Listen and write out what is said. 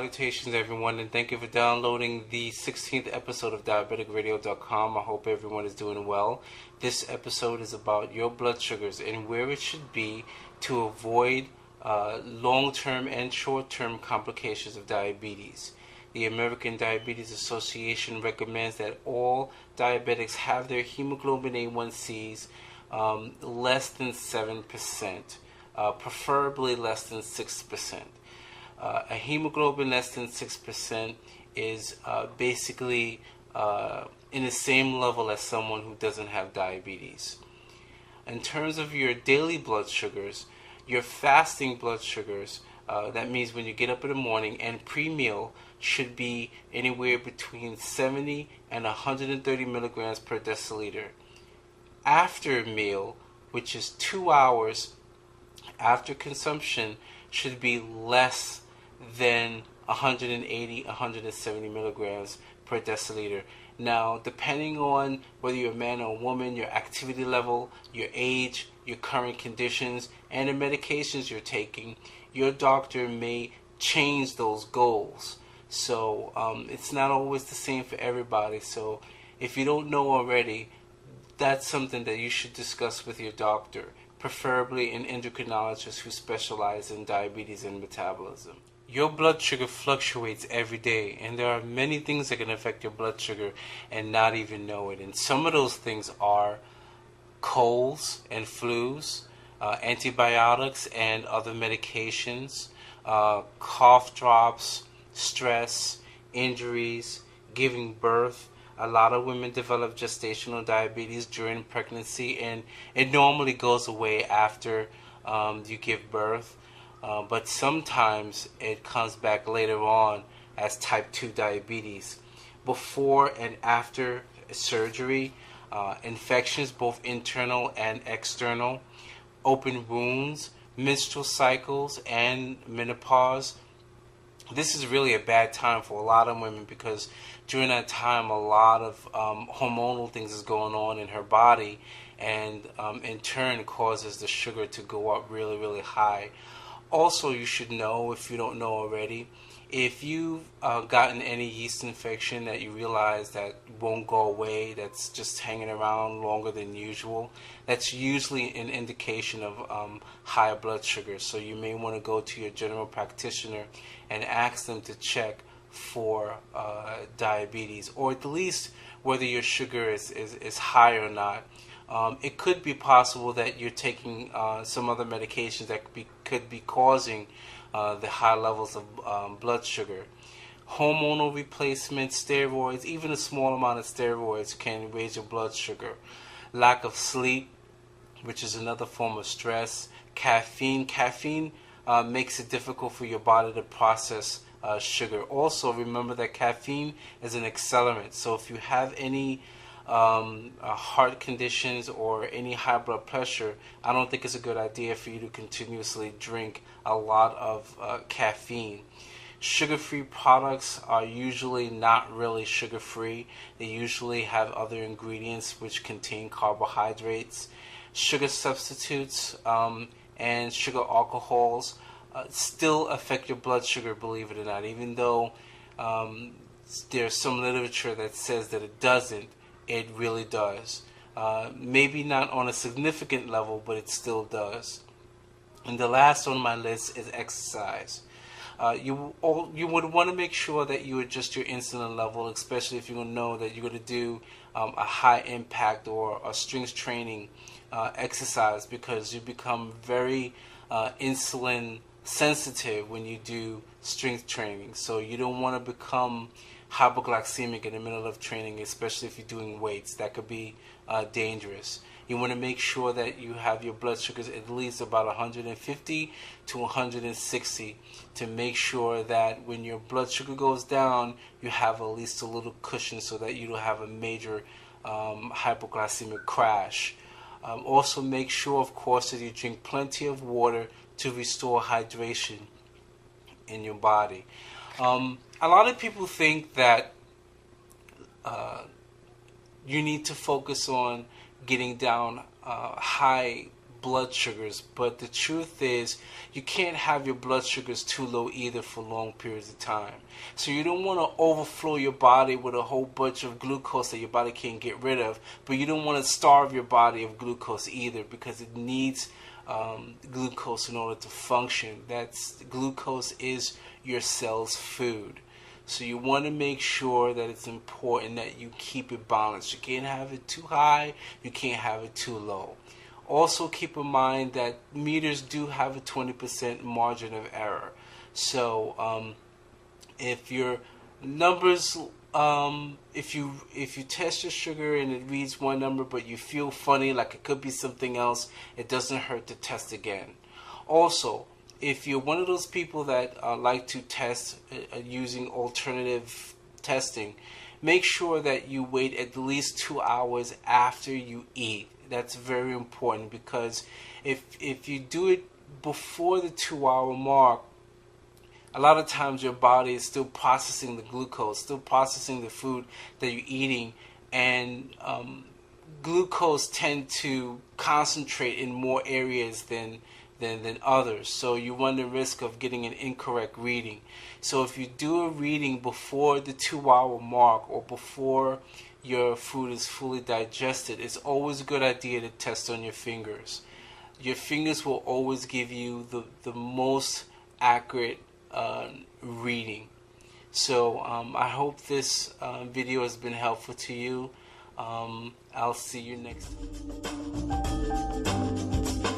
Salutations, everyone, and thank you for downloading the 16th episode of DiabeticRadio.com. I hope everyone is doing well. This episode is about your blood sugars and where it should be to avoid long-term and short-term complications of diabetes. The American Diabetes Association recommends that all diabetics have their hemoglobin A1Cs less than 7%, preferably less than 6%. A hemoglobin less than 6% is basically in the same level as someone who doesn't have diabetes. In terms of your daily blood sugars, your fasting blood sugars, that means when you get up in the morning and pre-meal, should be anywhere between 70 and 130 milligrams per deciliter. After a meal, which is 2 hours after consumption, should be less than 180, 170 milligrams per deciliter. Now, depending on whether you're a man or a woman, your activity level, your age, your current conditions, and the medications you're taking, your doctor may change those goals. So it's not always the same for everybody. So if you don't know already, that's something that you should discuss with your doctor, preferably an endocrinologist who specializes in diabetes and metabolism. Your blood sugar fluctuates every day, and there are many things that can affect your blood sugar and not even know it. And some of those things are colds and flus, antibiotics and other medications, cough drops, stress, injuries, giving birth. A lot of women develop gestational diabetes during pregnancy, and it normally goes away after you give birth. But sometimes it comes back later on as type 2 diabetes. Before and after surgery, infections, both internal and external, open wounds, menstrual cycles, and menopause. This is really a bad time for a lot of women because during that time a lot of hormonal things is going on in her body, and in turn causes the sugar to go up really, really high. Also, you should know, if you don't know already, if you've gotten any yeast infection that you realize that won't go away, that's just hanging around longer than usual, that's usually an indication of higher blood sugar. So you may want to go to your general practitioner and ask them to check for diabetes, or at least whether your sugar is high or not. It could be possible that you're taking some other medications that could be causing the high levels of blood sugar. Hormonal replacement, steroids, even a small amount of steroids can raise your blood sugar. Lack of sleep, which is another form of stress. Caffeine makes it difficult for your body to process sugar. Also, remember that caffeine is an accelerant. So if you have any heart conditions or any high blood pressure, I don't think it's a good idea for you to continuously drink a lot of caffeine. Sugar-free products are usually not really sugar-free. They usually have other ingredients which contain carbohydrates. Sugar substitutes and sugar alcohols still affect your blood sugar, believe it or not, even though there's some literature that says that it doesn't. It really does. Maybe not on a significant level, but it still does. And the last on my list is exercise. You would want to make sure that you adjust your insulin level, especially if you know that you're going to do a high impact or a strength training exercise, because you become very insulin sensitive when you do strength training. So you don't want to become hypoglycemic in the middle of training, especially if you're doing weights. That could be dangerous. You want to make sure that you have your blood sugars at least about 150 to 160 to make sure that when your blood sugar goes down, you have at least a little cushion so that you don't have a major hypoglycemic crash. Also make sure, of course, that you drink plenty of water to restore hydration in your body. A lot of people think that you need to focus on getting down high blood sugars, but the truth is you can't have your blood sugars too low either for long periods of time. So you don't want to overflow your body with a whole bunch of glucose that your body can't get rid of, but you don't want to starve your body of glucose either, because it needs glucose in order to function. Glucose is your cell's food. So you want to make sure that it's important that you keep it balanced. You can't have it too high, you can't have it too low. Also keep in mind that meters do have a 20% margin of error. So if your numbers, if you test your sugar and it reads one number but you feel funny, like it could be something else, it doesn't hurt to test again. Also, if you're one of those people that like to test using alternative testing, make sure that you wait at least 2 hours after you eat. That's very important, because if you do it before the 2-hour mark, a lot of times your body is still processing the glucose, still processing the food that you're eating, and glucose tend to concentrate in more areas than others, so you run the risk of getting an incorrect reading. So if you do a reading before the 2-hour mark or before your food is fully digested, it's always a good idea to test on your fingers. Your fingers will always give you the most accurate reading. So I hope this video has been helpful to you. I'll see you next time.